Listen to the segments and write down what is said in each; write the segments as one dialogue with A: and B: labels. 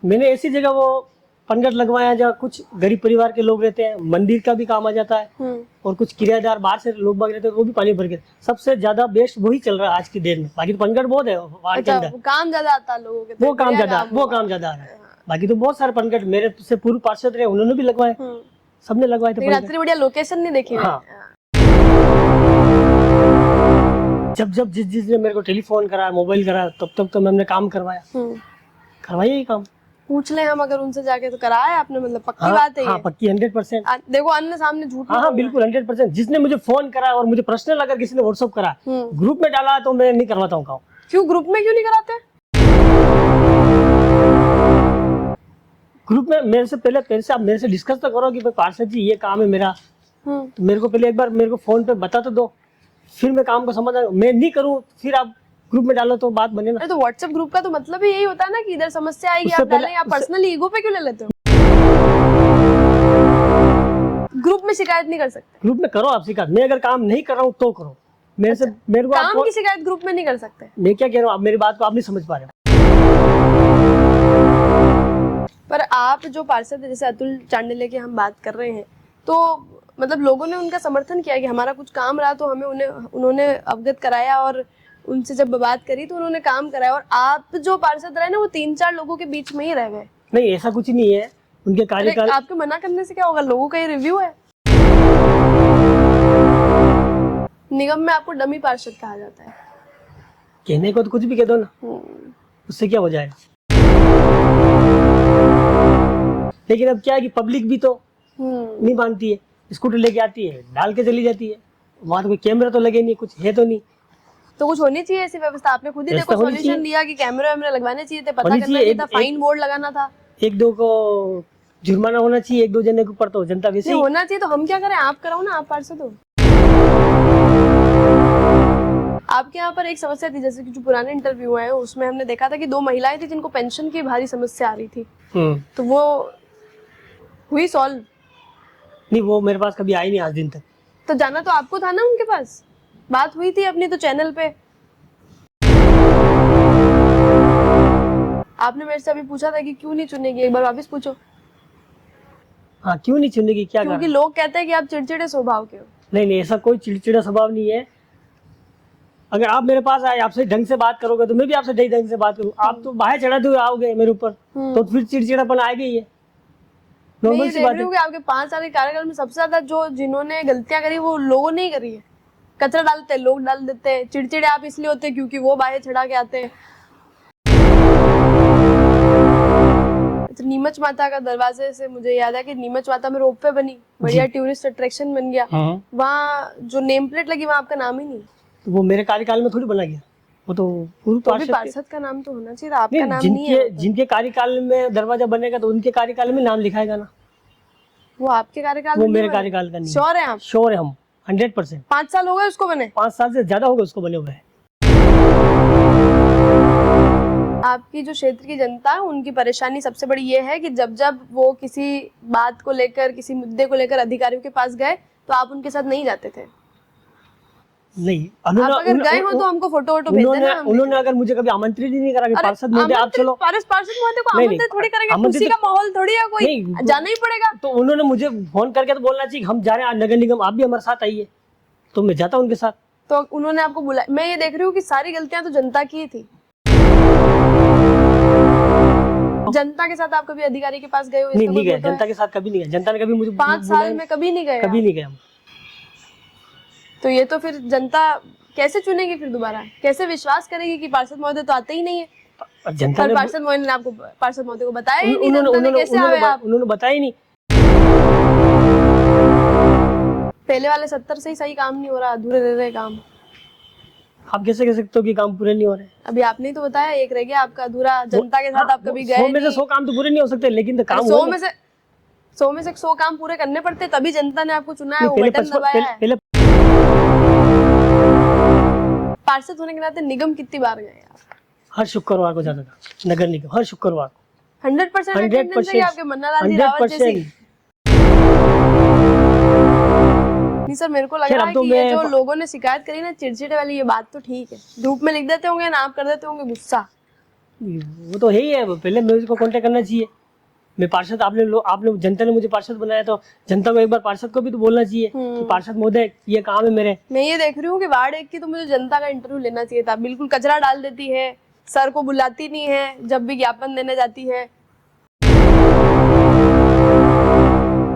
A: मैंने ऐसी जगह वो पंगत लगवाया जहाँ कुछ गरीब परिवार के लोग रहते हैं, मंदिर का भी काम आ जाता है और कुछ किराएदार बाहर से लोग बाग रहते हैं वो भी पानी भर के। सबसे ज्यादा बेस्ट वही चल रहा है आज की डेट में। बाकी तो पंगत बहुत है वार्ड के अंदर,
B: काम ज्यादा आता है लोगों के,
A: वो काम ज्यादा आ रहा है। बाकी तो बहुत सारे पंगत मेरे से पूर्व पार्षद रहे, उन्होंने भी लगवाए, सबने लगवाए थे।
B: इतनी बढ़िया लोकेशन नहीं देखी।
A: हाँ, जब जिस ने मेरे को टेलीफोन करा, मोबाइल करा, तब तो मैंने काम करवाया, करवाया ही काम।
B: पूछ ले हम अगर उनसे जाके तो कराया आपने, मतलब पक्की बात है ये?
A: हाँ, पक्की 100%।
B: देखो अन्य सामने झूठ।
A: हाँ, बिल्कुल 100%। जिसने मुझे फोन करा और मुझे पर्सनल अगर किसी ने व्हाट्सएप करा, ग्रुप में डाला तो मैं नहीं करवाता हूँ काम।
B: क्यों ग्रुप में क्यों नहीं कराते?
A: ग्रुप में मेरे से आप मेरे से डिस्कस तो करो कि भाई पार्षद जी ये काम है मेरा, तो मेरे को पहले एक बार मेरे को फोन पे बता तो दो, फिर मैं काम को समझ। मैं नहीं करूँ फिर आप ग्रुप में डालो तो बात बने ना।
B: तो व्हाट्सएप ग्रुप का तो मतलब ही यही होता है ना कि इधर समस्या आएगी आप डालें, आप पर्सनली ईगो पे क्यों ले लेते हो? ग्रुप में शिकायत नहीं कर सकते?
A: ग्रुप में करो आप शिकायत, मैं अगर काम नहीं कर रहा हूँ तो करो। मेरे को
B: काम की शिकायत ग्रुप में नहीं कर सकते?
A: मैं क्या कह रहा हूँ, आप मेरी बात को आप नहीं समझ पा रहे हो।
B: पर आप जो पार्षद जैसे अतुल चांडिल्य की हम बात कर रहे हैं, तो मतलब लोगों ने उनका समर्थन किया कि हमारा कुछ काम रहा तो हमें उन्होंने अवगत कराया और उनसे जब बात करी तो उन्होंने काम कराया। और आप जो पार्षद रहे ना वो 3-4 लोगों के बीच में ही रह गए।
A: नहीं, ऐसा कुछ नहीं है। उनके कार्यकाल
B: आपके मना करने से क्या होगा? लोगों का ये रिव्यू है। निगम में आपको डमी पार्षद कहा जाता है।
A: कहने को तो कुछ भी कह दो ना, उससे क्या हो जाएगा। लेकिन अब क्या है कि पब्लिक भी तो नहीं मानती है। स्कूटर लेके आती है, डाल के चली जाती है, वहां तो कोई कैमरा तो लगे नहीं, कुछ है तो नहीं।
B: तो कुछ होनी चाहिए ऐसी व्यवस्था। आपने खुद ही देखो सॉल्यूशन दिया कि कैमरे वैमरे लगवाने चाहिए थे, पता करना चाहिए था, फाइन बोर्ड लगाना था,
A: 1-2 को जुर्माना होना चाहिए, 1-2 जने के ऊपर तो जनता वैसे ही
B: होना चाहिए। तो हम क्या करें? आप कराओ ना, आप पार्षद हो। आपके यहाँ पर एक समस्या थी, जैसे कि जो पुराने इंटरव्यू है उसमें हमने देखा था कि 2 महिलाएं थी जिनको पेंशन की भारी समस्या आ रही थी, तो वो हुई सॉल्व?
A: नहीं, वो मेरे पास कभी आई नहीं आज दिन तक।
B: तो जाना तो आपको था ना उनके पास, बात हुई थी अपनी तो चैनल पे। आपने मेरे से अभी पूछा था कि क्यों नहीं चुनेगी, एक बार वापस पूछो।
A: हाँ, क्यों नहीं चुनेगी? क्या
B: क्योंकि लोग कहते हैं कि आप चिड़चिड़े स्वभाव के हो।
A: नहीं, ऐसा कोई चिड़चिड़ा स्वभाव नहीं है। अगर आप मेरे पास आए, आपसे ढंग से बात करोगे तो मैं भी आपसे ढंग से बात करूँ। आप तो बाहर चढ़ाते हुए आओगे मेरे ऊपर, तो फिर चिड़चिड़ापन आएगा ही है। नॉर्मल सी बात है।
B: आपके 5 साल के कार्यकाल में सबसे ज्यादा जो जिन्होंने गलतियां करी वो लोगों ने ही करी है। कचरा डालते हैं, लोग डाल देते हैं। चिड़चिड़े आप इसलिए होते हैं क्योंकि वो बाहर चढ़ा के आते हैं। तो नीमच माता का दरवाजे से मुझे याद है कि नीमच माता में रोपवे बनी, बढ़िया टूरिस्ट अट्रैक्शन बन गया। वहाँ जो नेम प्लेट लगी वहाँ आपका नाम ही नहीं। तो
A: वो मेरे कार्यकाल में थोड़ी बना गया, वो तो पूर्व
B: पार्षद का नाम तो होना चाहिए, आपका नाम नहीं है।
A: जिनके कार्यकाल में दरवाजा बनेगा तो उनके कार्यकाल में नाम लिखाएगा ना।
B: वो आपके कार्यकाल में?
A: वो मेरे कार्यकाल का नहीं।
B: श्योर है आप?
A: श्योर है हम 100%।
B: 5 साल हो गए उसको बने?
A: 5 साल से ज्यादा हो गए उसको बने हुए।
B: आपकी जो क्षेत्र की जनता है उनकी परेशानी सबसे बड़ी ये है कि जब वो किसी बात को लेकर, किसी मुद्दे को लेकर अधिकारियों के पास गए तो आप उनके साथ नहीं जाते थे।
A: नहीं,
B: आप अगर गए हो तो हमको फोटो भेज देना।
A: उन्होंने अगर मुझे कभी आमंत्रित ही नहीं करा कि पार्षद महोदय आप चलो।
B: पार्षद महोदय को आमंत्रित थोड़ी करेंगे, खुशी का माहौल थोड़ी है, कोई जाना ही पड़ेगा।
A: तो उन्होंने मुझे फोन करके तो बोलना चाहिए हम जा रहे हैं नगर निगम, आप भी हमारे साथ आइए, तो मैं जाता उनके साथ।
B: तो उन्होंने आपको बुलाया। मैं ये देख रही हूँ कि सारी गलतियां तो जनता की थी। जनता के साथ आप कभी अधिकारी के पास गए हो?
A: नहीं गए, जनता के साथ कभी नहीं गए। जनता ने कभी मुझे
B: 5 साल में कभी नहीं गए?
A: कभी नहीं गए हम।
B: तो ये तो फिर जनता कैसे चुनेगी फिर दोबारा? कैसे विश्वास करेगी कि पार्षद महोदय तो आते ही नहीं है?
A: जनता ने
B: पार्षद महोदय ने आपको, पार्षद महोदय को बताया ही नहीं, जनता ने कैसे आए आप?
A: उन्होंने बताया ही नहीं।
B: पहले वाले 70 से ही सही काम नहीं हो रहा, अधूरे रह रहे काम।
A: आप कैसे कह सकते हो कि काम पूरे नहीं हो रहे?
B: अभी आपने ही तो बताया एक रह गया आपका अधूरा। जनता के साथ आप कभी गए?
A: 100 में से 100 काम तो पूरे नहीं हो सकते, लेकिन तो काम
B: 100 में से 100 काम पूरे करने पड़ते, तभी जनता ने आपको चुना है, वो बटन दबाया है। पार्षद होने के नाते निगम कितनी बार गए आप?
A: हर शुक्रवार को जाता था नगर निगम, हर शुक्रवार को।
B: 100% अटेंडेंस है आपके मन्नालाल जी रावत जैसी? नहीं सर, मेरे को लग रहा है कि ये जो लोगों ने शिकायत करी ना चिड़चिड़े वाली, ये बात तो ठीक है, ग्रुप में लिख देते होंगे ना, आप कर देते होंगे गुस्सा।
A: वो तो है ही है, पहले मुझे को कांटेक्ट करना चाहिए। मैं पार्षद, आपने जनता ने मुझे पार्षद बनाया, तो जनता को एक बार पार्षद को भी तो बोलना चाहिए कि पार्षद महोदय ये काम है मेरे।
B: मैं ये देख रही हूँ कि वार्ड 1 की तो मुझे जनता का इंटरव्यू लेना चाहिए था। बिल्कुल कचरा डाल देती है, सर को बुलाती नहीं है जब भी ज्ञापन देने जाती है।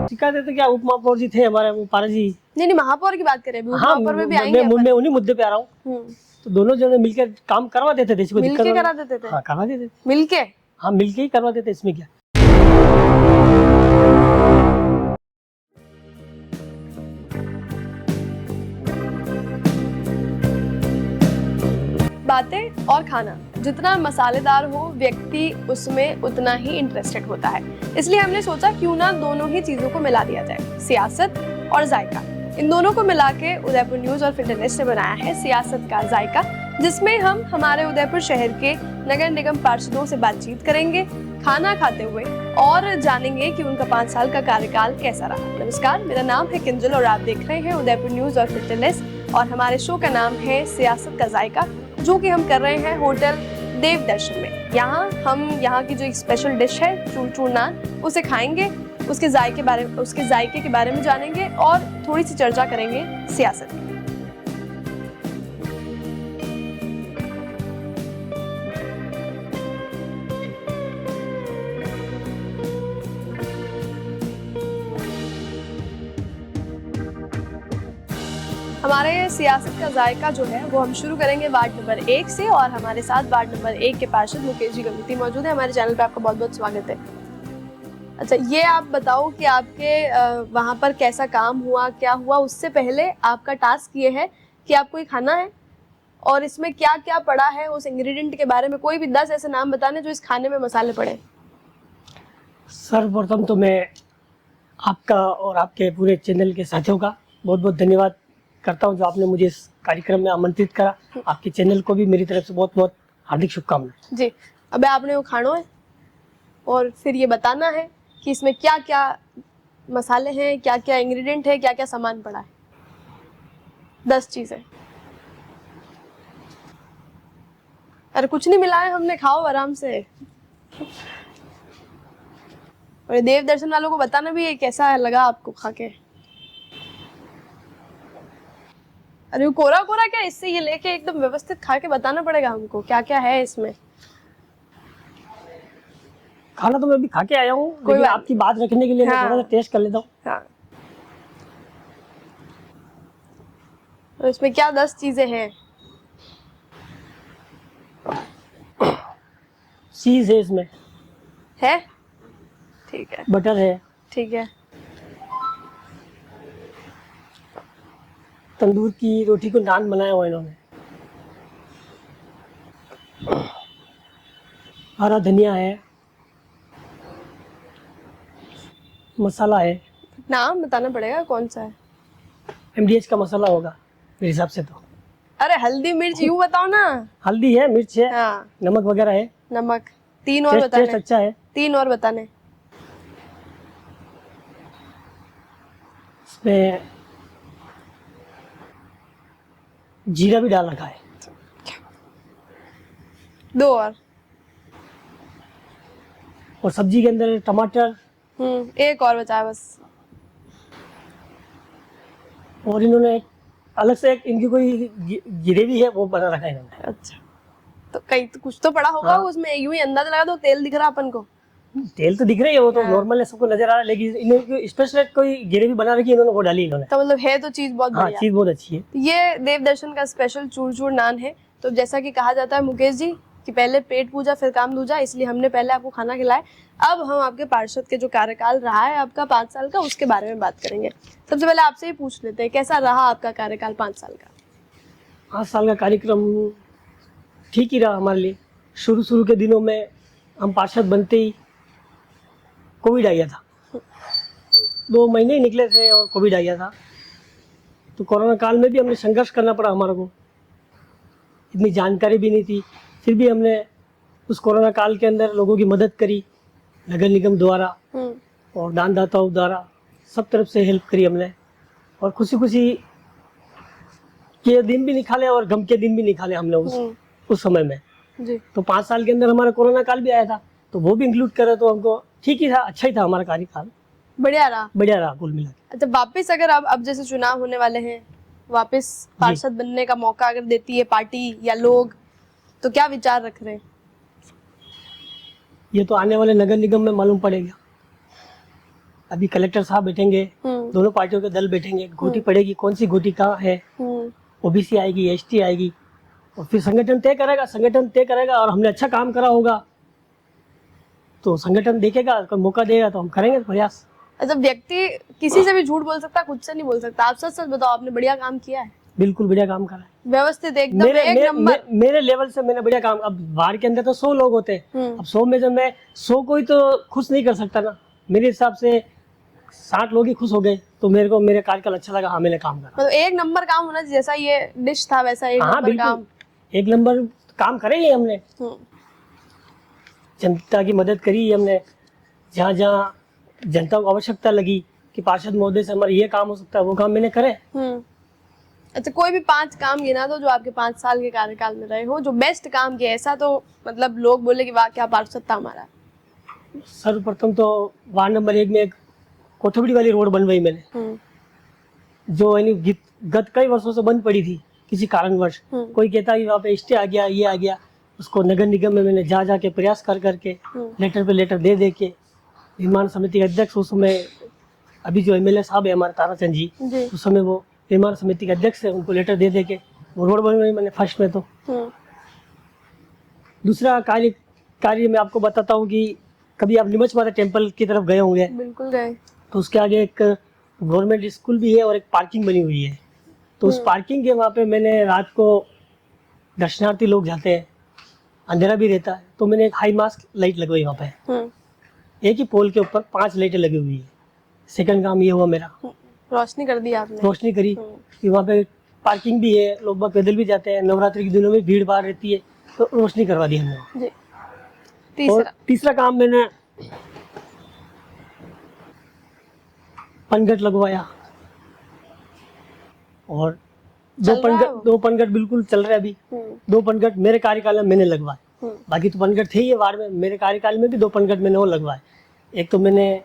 A: शिकायत है तो क्या, उप महापौर जी थे हमारे, वो पारा जी।
B: नहीं महापौर की बात करें, अभी
A: हाँ,
B: महापौर में भी आएंगे
A: मैं उन्हीं मुद्दे पे आ रहा हूँ।
B: अपन।
A: तो दोनों जने मिलकर काम करवा देते थे, इसको दिक्कत
B: मिलके करा देते थे।
A: हाँ, करवा देते थे,
B: मिलके।
A: हाँ मिलके ही करवा देते, इसमें क्या।
B: बातें और खाना जितना मसालेदार हो, व्यक्ति उसमें उतना ही इंटरेस्टेड होता है। इसलिए हमने सोचा क्यों ना दोनों ही चीजों को मिला दिया जाए, सियासत और जायका। इन दोनों को मिला के उदयपुर न्यूज और फिटनेस ने बनाया है सियासत का जायका, जिसमें हम हमारे उदयपुर शहर के नगर निगम पार्षदों से बातचीत करेंगे, खाना खाते हुए, और जानेंगे कि उनका 5 साल का कार्यकाल कैसा रहा। नमस्कार, मेरा नाम है किंजल और आप देख रहे हैं उदयपुर न्यूज और फिटनेस, और हमारे शो का नाम है सियासत का जायका, जो कि हम कर रहे हैं होटल देव दर्शन में। यहाँ की जो एक स्पेशल डिश है चूर नान, उसे खाएंगे, उसके जायके के बारे में जानेंगे और थोड़ी सी चर्चा करेंगे सियासत की। हमारे सियासत का जायका जो है वो हम शुरू करेंगे वार्ड नंबर 1 से, और हमारे साथ वार्ड नंबर 1 के पार्षद मुकेश जी गंगती मौजूद है। हमारे चैनल पे आपका बहुत बहुत स्वागत है। अच्छा, ये आप बताओ कि आपके वहाँ पर कैसा काम हुआ, क्या हुआ। उससे पहले आपका टास्क ये है कि आपको ये खाना है और इसमें क्या क्या पड़ा है, उस इंग्रेडिएंट के बारे में कोई भी 10 ऐसे नाम बताने जो इस खाने में मसाले पड़े।
A: सर्वप्रथम तो मैं आपका और आपके पूरे चैनल के साथियों का बहुत बहुत धन्यवाद करता हूं, जो आपने मुझे इस कार्यक्रम में आमंत्रित करा। आपके चैनल को भी मेरी तरफ से बहुत बहुत हार्दिक शुभकामनाएं।
B: जी, अब आपने वो खाना है और फिर ये बताना है कि इसमें क्या क्या मसाले हैं, क्या क्या इंग्रेडिएंट है, क्या क्या सामान पड़ा है। 10 चीजें। अरे कुछ नहीं मिला है हमने, खाओ आराम से। और देव दर्शन वालों को बताना भी है कैसा लगा आपको खा के। अरे वो कोरा कोरा क्या, इससे ये लेके एकदम व्यवस्थित खा के बताना पड़ेगा हमको क्या क्या है इसमें।
A: खाना तो मैं अभी खा के आया हूँ, लेकिन आपकी बात रखने के लिए मैं थोड़ा सा टेस्ट कर लेता हूँ।
B: हाँ। तो इसमें क्या 10 चीजें हैं।
A: चीज है इसमें,
B: है, ठीक है।
A: बटर है,
B: ठीक है।
A: तंदूर की रोटी को नान बनाया हुआ इन्होंने, हरा धनिया है, मसाला है।
B: नाम बताना पड़ेगा कौन सा है।
A: MDH का मसाला होगा मेरे हिसाब से तो।
B: अरे हल्दी मिर्च यूं बताओ ना।
A: हल्दी है, मिर्च है,
B: हाँ।
A: नमक वगैरह है।
B: नमक। 3 और बताने।
A: टेस्ट अच्छा है।
B: 3 और बताने।
A: इसमें जीरा भी डाल रखा है।
B: 2 और
A: सब्जी के अंदर टमाटर।
B: 1 और बचा है बस।
A: और इन्होंने अलग से इनकी कोई ग्रेवी है वो बना रखा है इन्होंने।
B: अच्छा, तो कहीं तो कुछ तो पड़ा होगा। हाँ। उसमें यूं ही अंदाजा लगा दो, तेल दिख रहा अपन को।
A: तेल तो दिख रही है, वो तो नॉर्मल है, सबको नजर आ रहा है, लेकिन इन्होंने स्पेशल कोई ग्रेवी बना रखी है इन्होंने, वो डाली इन्होंने।
B: तो मतलब है तो चीज बहुत बढ़िया।
A: हाँ, चीज बहुत अच्छी है।
B: ये देव दर्शन का स्पेशल चूर नान है। तो जैसा कि कहा जाता है मुकेश जी कि पहले पेट पूजा फिर काम दूजा, इसलिए हमने पहले आपको खाना खिलाया। अब हम आपके पार्षद के जो कार्यकाल रहा है आपका 5 साल का, उसके बारे में बात करेंगे। सबसे पहले आपसे ही पूछ लेते हैं, कैसा रहा आपका कार्यकाल 5 साल का।
A: 5 साल का कार्यक्रम ठीक ही रहा हमारे लिए। शुरू के दिनों में हम पार्षद बनते ही कोविड आ गया था, 2 महीने ही निकले थे और कोविड आ गया था। तो कोरोना काल में भी हमने संघर्ष करना पड़ा हमारे को, इतनी जानकारी भी नहीं थी, फिर भी हमने उस कोरोना काल के अंदर लोगों की मदद करी, नगर निगम द्वारा और दानदाताओं द्वारा, सब तरफ से हेल्प करी हमने। और खुशी के दिन भी निकाले और गम के दिन भी निकाले हमने उस समय में।
B: जी।
A: तो 5 साल के अंदर हमारा कोरोना काल भी आया था, तो वो भी इंक्लूड करे तो हमको ठीक ही था, अच्छा ही था हमारा कार्यकाल,
B: बढ़िया रहा।
A: बढ़िया रहा कुल मिला के।
B: अच्छा, वापस अगर अब जैसे चुनाव होने वाले हैं, वापस पार्षद बनने का मौका अगर देती है पार्टी या लोग, तो क्या विचार रख रहे हैं?
A: ये तो आने वाले नगर निगम में मालूम पड़ेगा। अभी कलेक्टर साहब बैठेंगे, दोनों पार्टियों के दल बैठेंगे, गोटी पड़ेगी, कौन सी गोटी कहाँ है, ओबीसी आएगी, एसटी आएगी, और फिर संगठन तय करेगा और हमने अच्छा काम करा होगा तो संगठन देखेगा, अगर मौका देगा तो हम करेंगे प्रयास।
B: अच्छा, व्यक्ति किसी से भी झूठ बोल सकता है, खुद से नहीं बोल सकता। आप सच सच बताओ, आपने बढ़िया काम किया है?
A: बिल्कुल बढ़िया काम करा है,
B: व्यवस्थित एकदम एक नंबर।
A: मेरे लेवल से मैंने बढ़िया काम। अब बाहर के अंदर तो 100 लोग होते हैं, अब 100 में जब मैं 100 को ही तो खुश नहीं कर सकता ना। मेरे हिसाब से 60 लोग ही खुश हो गए तो मेरे को मेरे कार्यकाल अच्छा लगा। हाँ, मैंने काम करा,
B: मतलब एक नंबर काम होना, जैसा ये डिश था वैसा एक
A: हाँ
B: नंबर काम।
A: एक नंबर काम करे ही हमने, जनता की मदद करी हमने। जहाँ जहाँ जनता को आवश्यकता लगी कि पार्षद महोदय से हमारा ये काम हो सकता है, वो काम मैंने करे।
B: अच्छा, कोई भी 5 काम गिना दो जो आपके 5 साल के कार्यकाल में रहे हो, जो बेस्ट काम किया, ऐसा तो मतलब लोग बोले कि वाह क्या पार्षद था हमारा।
A: सर्वप्रथम तो वार्ड नंबर 1 में एक कोठबड़ी वाली रोड बनवाई मैंने, जो यानी गत कई वर्षों से बंद पड़ी थी किसी कारणवश। कोई कहता कि वहाँ पे स्टे आ गया, ये आ गया, उसको नगर निगम में मैंने जा के प्रयास कर करके लेटर पे लेटर दे के निर्माण समिति के अध्यक्ष, उस समय अभी जो एमएलए साहब है हमारे ताराचंद जी, उस समय वो निर्माण समिति के अध्यक्ष है, उनको लेटर दे के वो रोड बनवाई मैंने फर्स्ट में। तो दूसरा कार्य मैं आपको बताता हूँ कि कभी आप नीमच माता टेम्पल की तरफ गए होंगे?
B: बिल्कुल गए।
A: तो उसके आगे एक गवर्नमेंट स्कूल भी है और एक पार्किंग बनी हुई है। तो उस पार्किंग के वहाँ पे मैंने रात को दर्शनार्थी लोग जाते हैं, अंधेरा भी रहता है, तो मैंने एक हाई मास्क लाइट लगवाई वहाँ पे। एक ही पोल के ऊपर 5 लाइटें लगी हुई है। सेकंड काम ये हुआ मेरा,
B: रोशनी कर दी आपने।
A: रोशनी करी कि वहाँ पे पार्किंग भी है, लोग बाग पैदल भी जाते हैं, नवरात्रि के दिनों में भीड़ भाड़ रहती है, तो रोशनी करवा दी हमने। तीसरा काम मैंने पनघट लगवाया, और 2 पनघट बिल्कुल चल रहे अभी। 2 पनघट मेरे कार्यकाल में मैंने लगवाए, बाकी तो पनघट थे ही वार्ड में। मेरे कार्यकाल में भी 2 पनघट मैंने वो लगवाए। एक तो मैंने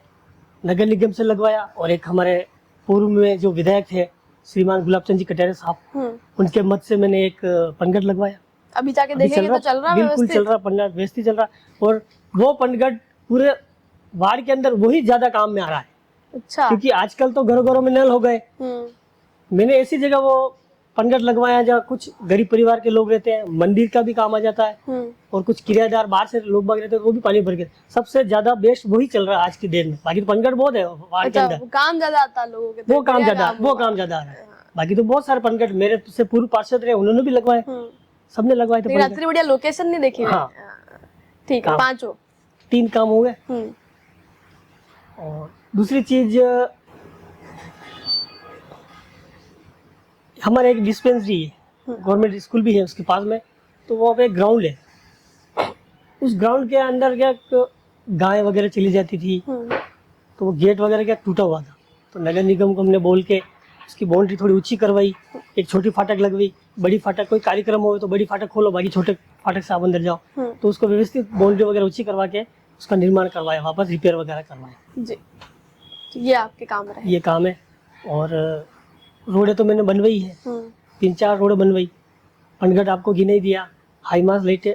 A: नगर निगम से लगवाया, और एक हमारे पूर्व में जो विधायक थे श्रीमान गुलाबचंद जी कटारे साहब, उनके मत से मैंने एक पनघट लगवाया।
B: अभी जाके देखेंगे तो चल रहा है,
A: बिल्कुल चल रहा, पनघट व्यवस्थित चल रहा, और वो पनघट पूरे वार्ड के अंदर वही ज्यादा काम में आ रहा है।
B: अच्छा,
A: क्योंकि आजकल तो घरों घरों में नल हो गए। मैंने ऐसी जगह वो पनघट लगवाया जहाँ कुछ गरीब परिवार के लोग रहते हैं, मंदिर का भी काम आ जाता है, और कुछ किराएदार बाहर से लोग बाग रहते हैं, वो भी पानी भर के। सबसे ज्यादा बेस्ट वही चल रहा है आज की डेट में। बाकी तो पनघट बहुत है वार्ड के अंदर,
B: काम ज्यादा आता है लोगों के,
A: वो काम ज्यादा आ रहा है। बाकी तो बहुत सारे पनघट मेरे से पूर्व पार्षद रहे, उन्होंने भी लगवाए, सबने लगवाए थे।
B: इतनी बढ़िया लोकेशन नहीं देखी।
A: हाँ,
B: ठीक है,
A: 3 काम हो गए। और दूसरी चीज, हमारे एक डिस्पेंसरी है, गवर्नमेंट स्कूल भी है उसके पास में, तो वहाँ पे एक ग्राउंड है। उस ग्राउंड के अंदर क्या गाय वगैरह चली जाती थी, तो वो गेट वगैरह क्या टूटा हुआ था, तो नगर निगम को हमने बोल के उसकी बाउंड्री थोड़ी ऊंची करवाई, एक छोटी फाटक लगवाई। बड़ी फाटक, कोई कार्यक्रम हो तो बड़ी फाटक खोलो, बाकी छोटे फाटक से आप अंदर जाओ। तो उसको व्यवस्थित बाउंड्री वगैरह ऊंची करवा के उसका निर्माण करवाया, वापस रिपेयर वगैरह करवाया जी।
B: तो ये आपके काम रहे?
A: ये काम है। और रोडें तो मैंने बनवाई है, 3-4 रोड बनवाई। पनघट आपको गिने ही दिया, हाई मास लाइटें,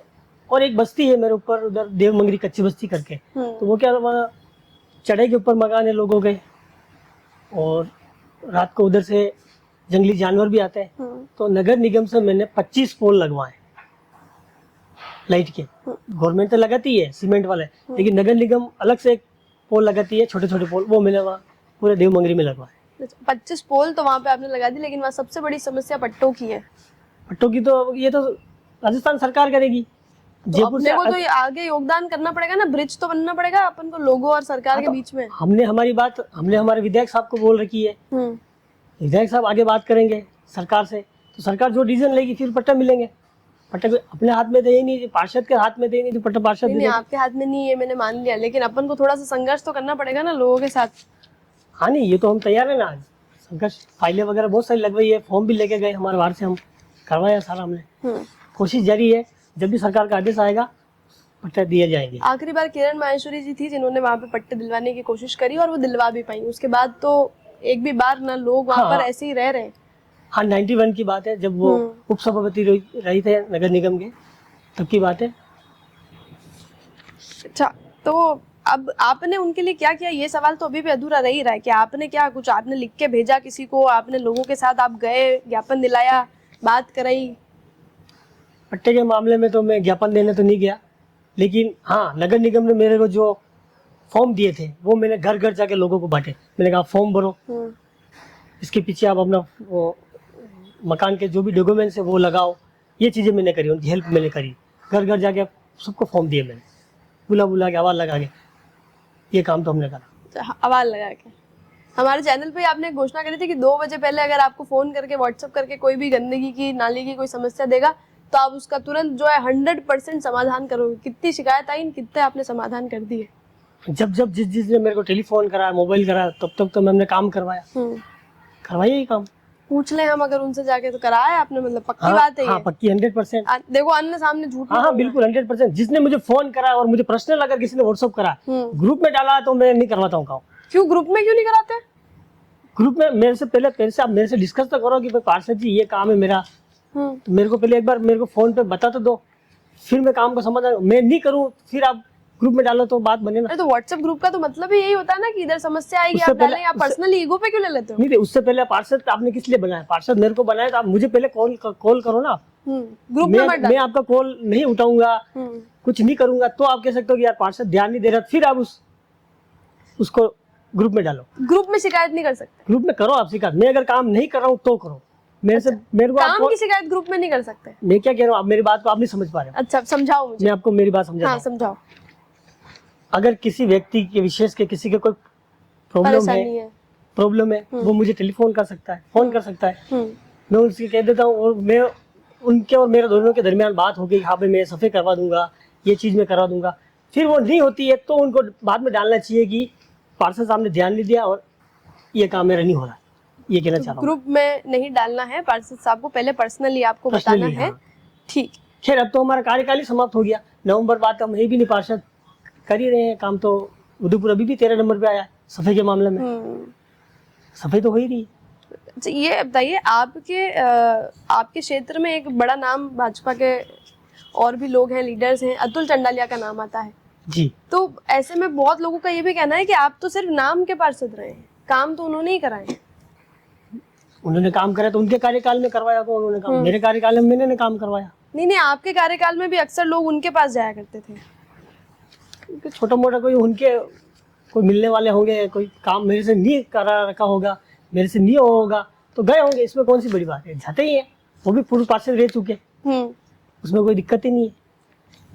A: और एक बस्ती है मेरे ऊपर उधर देवमंगरी कच्ची बस्ती करके, तो वो क्या वहाँ चढ़ाई के ऊपर मकान है लोगों के, और रात को उधर से जंगली जानवर भी आते हैं। तो नगर निगम से मैंने 25 पोल लगवाए लाइट के। गवर्नमेंट तो लगाती है सीमेंट वाले, लेकिन नगर निगम अलग से एक पोल लगाती है, छोटे छोटे पोल, वो मैंने वहाँ पूरे देवमंगरी में लगवाए।
B: 25 पोल तो वहाँ पे आपने लगा दी, लेकिन वहाँ सबसे बड़ी समस्या पट्टों की है।
A: पट्टों की तो ये तो राजस्थान सरकार करेगी।
B: तो अपने को तो आगे योगदान करना पड़ेगा ना, ब्रिज तो बनना पड़ेगा अपन को लोगों और सरकार के बीच में।
A: हमने हमारे विधायक साहब को बोल रखी है, विधायक साहब आगे बात करेंगे सरकार से, तो सरकार जो डिसीजन लेगी फिर पट्टा मिलेंगे। पट्टा अपने हाथ में दे नहीं, पार्षद के हाथ में दे नहीं, तो पट्टा पार्षद
B: नहीं, आपके हाथ में नहीं है, मैंने मान लिया, लेकिन अपन को थोड़ा सा संघर्ष तो करना पड़ेगा ना लोगों के साथ।
A: हाँ नहीं, ये तो हम तैयार है ना। आज संघर्ष, फाइलें वगैरह बहुत सारी लगवाई है, फॉर्म भी लेके गए हमारे बाहर से, हम करवाया सारा हमने, कोशिश जारी है। जब भी सरकार का आदेश आएगा पट्टे दिए जाएंगे।
B: आखिरी बार किरण माहेश्वरी जी थी जिन्होंने वहाँ पे पट्टे दिलवाने की कोशिश करी और वो दिलवा भी पाई। उसके बाद तो एक भी बार ना लोग वहाँ पर ऐसे ही रह रहे हैं।
A: हाँ 91 की बात है, जब वो उपसभापति रही थे नगर निगम के, तब की बात है।
B: अच्छा, तो अब आपने उनके लिए क्या किया, ये सवाल तो अभी भी अधूरा रह ही रहा है कि आपने क्या कुछ आपने लिख के भेजा किसी को, आपने लोगों के साथ आप गए, ज्ञापन दिलाया, बात कराई?
A: पट्टे के मामले में तो मैं ज्ञापन देने तो नहीं गया, लेकिन हाँ नगर निगम ने मेरे को जो फॉर्म दिए थे वो मैंने घर घर जाके लोगों को बांटे। मैंने कहा फॉर्म भरो, इसके पीछे आप अपना वो मकान के जो भी डॉक्यूमेंट्स है वो लगाओ। ये चीज़ें मैंने करी, उनकी हेल्प मैंने करी। घर घर जाके सबको फॉर्म दिए मैंने, बुला के आवाज़ लगा के, ये काम तो हमने करा।
B: आवाज़ लगा के हमारे चैनल पे आपने घोषणा करी थी कि 2 बजे पहले अगर आपको फ़ोन करके व्हाट्सएप करके कोई भी गंदगी की नाली की कोई समस्या देगा तो आप उसका तुरंत जो है 100% समाधान करोगे। कितनी शिकायत आई, कितने आपने समाधान कर दिए?
A: जब जिसने मेरे को टेलीफोन कराया, मोबाइल कराया, तब तो हमने काम करवाया, करवाइए ही काम।
B: पूछ ले हम अगर उनसे जाके तो कराया आपने, मतलब पक्की बात है?
A: हाँ पक्की 100%।
B: देखो अन्य सामने झूठ।
A: हाँ बिल्कुल 100%। जिसने मुझे फोन करा और मुझे पर्सनल अगर किसी ने व्हाट्सएप करा, ग्रुप में डाला तो मैं नहीं करवाता हूँ काम।
B: क्यों ग्रुप में क्यों नहीं कराते?
A: ग्रुप में मेरे से आप मेरे से डिस्कस तो करो कि भाई पार्षद जी ये काम है मेरा, तो मेरे को पहले एक बार मेरे को फोन पे बता तो दो, फिर मैं काम को समाधान। मैं नहीं करूँ फिर आप ग्रुप में डालो तो बात बने ना।
B: तो व्हाट्सएप ग्रुप का तो मतलब ही यही होता है ना कि इधर समस्या आएगी आप डालें, आप पर्सनली ईगो पे क्यों ले लेते हो?
A: नहीं, उससे पहले पार्षद आपने किस लिए बनाया? पार्षद मेरे को बनाया तो आप मुझे पहले कॉल करो ना।
B: ग्रुप में मत डालो।
A: मैं आपका कॉल नहीं उठाऊंगा, कुछ नहीं करूंगा, तो आप कह सकते हो कि यार पार्षद ध्यान नहीं दे रहा, फिर आप उसको ग्रुप में डालो।
B: ग्रुप में शिकायत नहीं कर सकते?
A: ग्रुप में करो आप शिकायत। मैं अगर काम नहीं कर रहा हूँ तो करो। मेरे को
B: काम की शिकायत ग्रुप में नहीं कर सकते?
A: मैं क्या कह रहा हूँ, आप मेरी बात को आप नहीं समझ पा रहे हो।
B: अच्छा समझाओ मुझे।
A: मैं आपको मेरी बात समझा।
B: हाँ समझाओ।
A: अगर किसी व्यक्ति के विशेष के किसी के कोई प्रॉब्लम है वो मुझे टेलीफोन कर सकता है, फोन कर सकता है, मैं उसके कह देता हूँ और मैं उनके और मेरे दोनों के दरमियान बात हो गई, हाँ भाई मैं सफाई करवा दूंगा, ये चीज मैं करवा दूंगा। फिर वो नहीं होती है तो उनको बाद में डालना चाहिए कि पार्षद साहब ने ध्यान नहीं दिया और ये काम मेरा नहीं हो रहा। ये कहना चाह रहा हूँ।
B: ग्रुप में नहीं डालना है, पार्षद साहब को पहले पर्सनली आपको बताना है। ठीक।
A: खैर अब तो हमारा कार्यकाल ही समाप्त हो गया, नवंबर बाद हम है भी नहीं पार्षद, कर ही रहे हैं काम। तो उदयपुर अभी भी 13 नंबर पे आया सफाई के मामले में, सफाई तो हो ही रही है।
B: अच्छा ये बताइए, आपके क्षेत्र में एक बड़ा नाम भाजपा के और भी लोग हैं, लीडर्स हैं, अतुल चंडालिया का नाम आता है
A: जी।
B: तो ऐसे में बहुत लोगों का ये भी कहना है कि आप तो सिर्फ नाम के पार्षद रहे हैं, काम तो उन्होंने ही कराए।
A: उन्होंने काम करा तो उनके कार्यकाल में करवाया तो उन्होंने काम, मेरे कार्यकाल में मैंने काम करवाया।
B: नहीं आपके कार्यकाल में भी अक्सर लोग उनके पास जाया करते थे।
A: छोटा मोटा कोई मिलने वाले होंगे, कोई काम मेरे से नहीं करा रखा होगा, मेरे से नहीं होगा तो गए होंगे, इसमें कौन सी बड़ी बात है, जाते ही है। वो भी पूर्व पार्षद रह चुके, उसमें कोई दिक्कत ही नहीं है।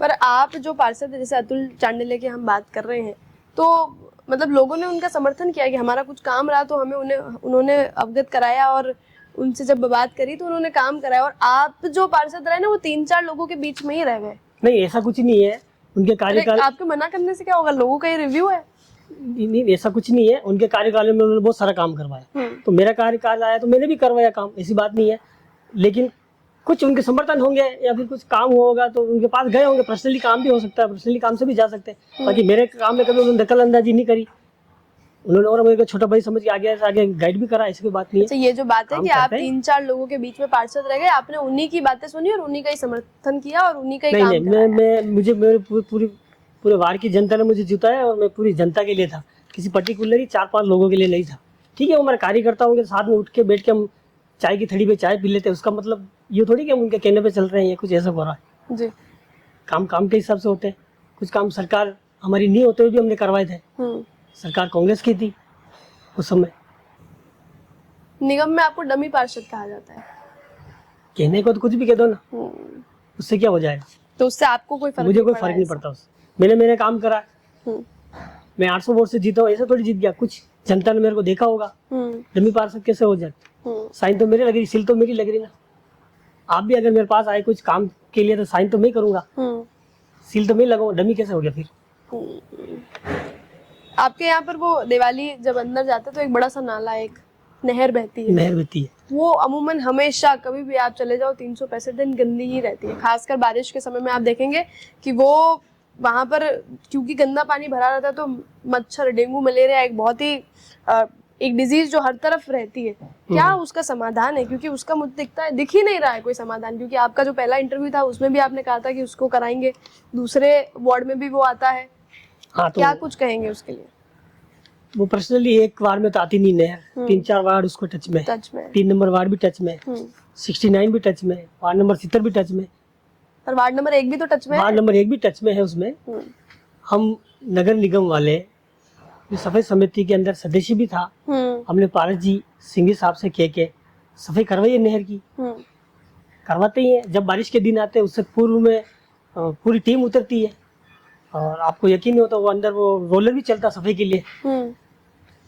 B: पर आप जो पार्षद जैसे अतुल चांडिल्य की हम बात कर रहे हैं, तो मतलब लोगों ने उनका समर्थन किया कि हमारा कुछ काम रहा तो हमें उन्होंने अवगत कराया और उनसे जब बात करी तो उन्होंने काम कराया। और आप जो पार्षद रहे ना वो 3-4 लोगों के बीच में ही रह गए।
A: नहीं ऐसा कुछ नहीं है, उनके कार्यकाल।
B: आपके मना करने से क्या होगा, लोगों का ये रिव्यू है।
A: नहीं ऐसा कुछ नहीं है, उनके कार्यकाल में उन्होंने बहुत सारा काम करवाया, तो मेरा कार्यकाल आया तो मैंने भी करवाया काम, ऐसी बात नहीं है। लेकिन कुछ उनके समर्थन होंगे या फिर कुछ काम होगा तो उनके पास गए होंगे, पर्सनली काम भी हो सकता है, पर्सनली काम से भी जा सकते हैं। बाकी मेरे काम में कभी उन्होंने दखल अंदाजी नहीं करी, उन्होंने और मेरे को छोटा भाई समझ के आगे गाइड भी करा, ऐसी कोई बात नहीं है।
B: अच्छा ये जो बात है कि आप 3-4 लोगों के बीच में पार्षद रह गए, आपने उन्हीं की बातें सुनी और उन्हीं का ही समर्थन किया और उन्हीं का ही काम कराया।
A: मैं मेरे पूरे वार्ड की जनता ने मुझे जिताया और मैं पूरी जनता के लिए था, किसी पर्टिकुलर 4-5 लोगों के लिए नहीं था। ठीक है, वो हमारे कार्यकर्ताओं के साथ में उठ के बैठ के हम चाय की थड़ी पे चाय पी लेते हैं, उसका मतलब ये थोड़ी कि हम उनके कहने पे चल रहे हैं, कुछ ऐसा हो रहा है
B: जी।
A: काम के हिसाब से होते हैं। कुछ काम सरकार हमारी नहीं होते हुए भी हमने करवाए थे। सरकार कांग्रेस की थी उस समय।
B: निगम में आपको डमी पार्षद कहा जाता है।
A: कहने को तो कुछ भी कह दो ना, उससे क्या हो जाएगा।
B: तो उससे आपको कोई फर्क
A: मुझे कोई फर्क नहीं पड़ता उससे। मैंने काम करा, मैं 800 वोट से जीता हूँ, ऐसा थोड़ी जीत गया। कुछ जनता ने मेरे को देखा होगा, डमी पार्षद कैसे हो जाए। साइन तो मेरी लग रही, सील तो मेरी लग रही ना। आप भी अगर मेरे पास आए कुछ काम के लिए तो साइन तो मैं करूंगा, सील तो मैं लगाऊंगा, डमी कैसे हो गया फिर।
B: आपके यहाँ पर वो दिवाली जब अंदर जाते तो एक बड़ा सा नाला, एक नहर बहती है।
A: नहर बहती है,
B: वो अमूमन हमेशा कभी भी आप चले जाओ 365 दिन गंदी ही रहती है। खासकर बारिश के समय में आप देखेंगे कि वो वहां पर क्योंकि गंदा पानी भरा रहता है तो मच्छर, डेंगू, मलेरिया एक बहुत ही एक डिजीज जो हर तरफ रहती है। क्या उसका समाधान है? क्योंकि उसका मुझे दिखता है, दिख ही नहीं रहा है कोई समाधान। क्योंकि आपका जो पहला इंटरव्यू था उसमें भी आपने कहा था कि उसको कराएंगे, दूसरे वार्ड में भी वो आता है।
A: हाँ, तो
B: क्या कुछ कहेंगे उसके लिए?
A: वो पर्सनली एक वार्ड में तो आती नहीं नहर, 3-4 वार्ड उसको टच में, 3 नंबर वार्ड भी टच में, 69 भी टच में, वार्ड नंबर 70 भी टच में,
B: और वार्ड नंबर 1 भी तो टच में है।
A: वार्ड नंबर 1 भी टच में है। उसमें हम नगर निगम वाले जो सफाई समिति के अंदर सदस्य भी था, हमने पारस जी सिंघी साहब से कह के सफाई करवाई है नहर की, करवाते ही है। जब बारिश के दिन आते हैं उससे पूर्व में पूरी टीम उतरती है और आपको यकीन नहीं होता वो अंदर वो रोलर भी चलता सफाई के लिए,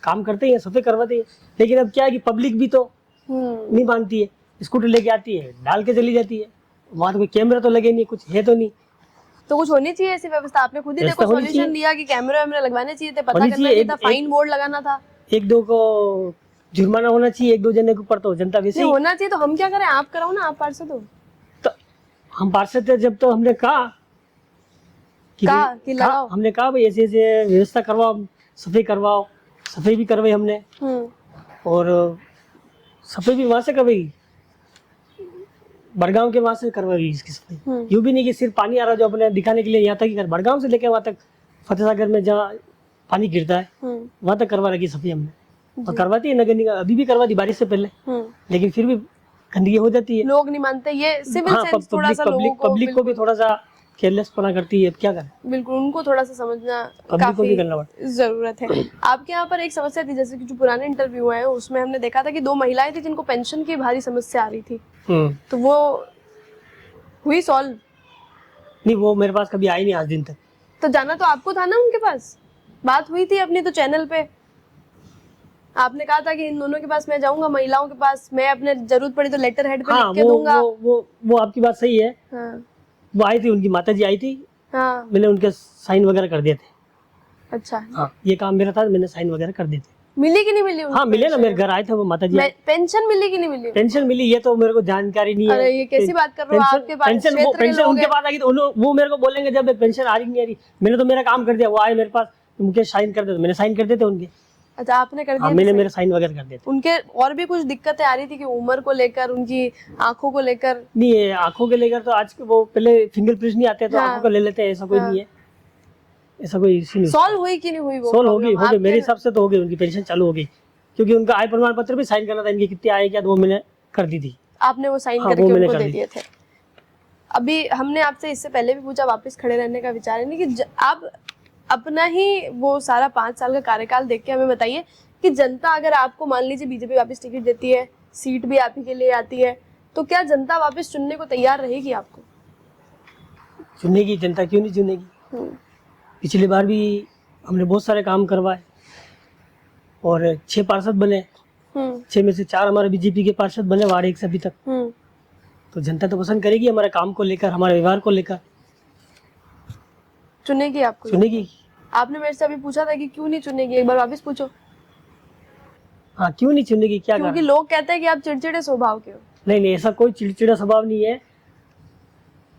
A: काम करते ही है, सफाई करवाते हैं। लेकिन अब क्या है कि पब्लिक भी तो नहीं मानती है, स्कूटर लेके आती है, डाल के चली जाती है। वहाँ तो कोई कैमरा तो लगे नहीं, कुछ है तो नहीं।
B: तो कुछ होनी चाहिए ऐसी व्यवस्था। आपने खुद ही देखो सॉल्यूशन दिया कि कैमरे वैमरे लगवाने चाहिए थे, पता करना चाहिए था, फाइन बोर्ड लगाना था,
A: 1-2 को जुर्माना होना चाहिए, 1-2 जने के ऊपर, तो जनता वैसे ही
B: होना चाहिए। तो हम क्या करें? आप कराओ ना, आप पार्षद हो।
A: तो हम पार्षद थे जब, तो हमने कहा कि लगाओ, हमने कहा भाई ऐसे ऐसे व्यवस्था करवाओ, सफाई करवाओ। सफाई भी करवाई हमने और सफाई भी वहां से करवाई, बड़गांव के वहां से करवाई इसकी सफाई। यूं भी नहीं कि सिर्फ पानी आ रहा जो अपने दिखाने के लिए यहाँ तक ही कर, बड़गांव से लेकर वहां तक फतेह सागर में जहाँ पानी गिरता है वहां तक करवा रखी सफाई हमने, और करवाती है नगर निगम। अभी भी करवा दी बारिश से पहले, लेकिन फिर भी गंदगी हो जाती है।
B: लोग नहीं मानते, ये सिविल सेंस थोड़ा सा लोगों को,
A: पब्लिक को भी थोड़ा सा केयरलेसपना करती है। अब क्या करें,
B: बिल्कुल उनको थोड़ा सा समझना
A: काफी
B: जरूरत है। आपके यहाँ पर एक समस्या थी, जैसे कि जो पुराने इंटरव्यू है उसमें हमने देखा था कि 2 महिलाएं थी जिनको पेंशन की भारी समस्या आ रही थी, तो वो हुई सॉल्व?
A: नहीं, वो मेरे पास कभी आई नहीं आज दिन तक।
B: तो जाना तो आपको था ना उनके पास, बात हुई थी अपनी तो चैनल पे। आपने कहा था कि इन दोनों के पास मैं जाऊंगा, महिलाओं के पास, मैं अपने जरूरत पड़ी तो लेटर हेड पे लिख के दूंगा।
A: वो आपकी बात सही है। वो आई थी, उनकी माता जी आई थी, मैंने उनके साइन वगैरह कर दिए थे।
B: अच्छा,
A: हाँ, ये काम मेरा था, मैंने साइन वगैरह कर दिए थे।
B: मिली कि नहीं मिली?
A: हाँ, मिले ना, मेरे घर आए थे वो माता जी।
B: पेंशन मिली कि नहीं मिली?
A: पेंशन मिली, ये तो मेरे को जानकारी नहीं है।
B: अरे ये कैसी बात कर रहे हो? आपके पास
A: पेंशन उनके पास आ गई तो वो मेरे को बोलेंगे जब पेंशन आ रही नहीं आ रही। मैंने तो मेरा काम कर दिया, वो आए मेरे पास, उनके साइन कर देते, मैंने साइन कर देते उनके।
B: अच्छा, आपने कर दिया?
A: मैंने मेरे साइन वगैरह कर दिए थे।
B: उनके और भी कुछ दिक्कतें आ रही थी कि उम्र को लेकर, उनकी आंखों को लेकर?
A: नहीं, आंखों के लेकर तो आज वो पहले फिंगरप्रिंट नहीं आते तो आंखों को ले लेते हैं, ऐसा कोई नहीं है, ऐसा कोई इश्यू नहीं।
B: सॉल्व हुई कि नहीं हुई? वो
A: सॉल्व हो गई मेरे हिसाब से तो हो गई, उनकी पेंशन चालू हो गई। क्योंकि उनका आय प्रमाण पत्र भी साइन करना था, इनकी कितनी आय क्या, वो मैंने कर दी थी।
B: आपने वो साइन करके उनको दे दिए थे? अभी हमने आपसे इससे पहले भी पूछा, वापस खड़े रहने का विचार है नहीं कि आप अपना ही वो सारा 5 साल का कार्यकाल देख के हमें बताइए कि जनता अगर आपको, मान लीजिए बीजेपी वापस टिकट देती है, सीट भी आप ही के लिए आती है, तो क्या जनता वापस चुनने को तैयार रहेगी आपको?
A: चुनेगी, जनता क्यों नहीं चुनेगी। पिछली बार भी हमने बहुत सारे काम करवाए और 6 पार्षद बने, 6 में से 4 हमारे बीजेपी के पार्षद बने वार्ड 1 से अभी तक। तो जनता तो पसंद करेगी हमारे काम को लेकर, हमारे व्यवहार को लेकर,
B: चुनेगी आपको,
A: चुनेगी।
B: आपने मेरे से अभी पूछा था कि क्यों नहीं चुनेगी, एक बार वापस पूछो।
A: हाँ, क्यों नहीं चुनेगी, क्या
B: क्योंकि लोग कहते हैं कि आप चिड़चिड़े स्वभाव के हो।
A: नहीं, ऐसा कोई चिड़चिड़ा स्वभाव नहीं है।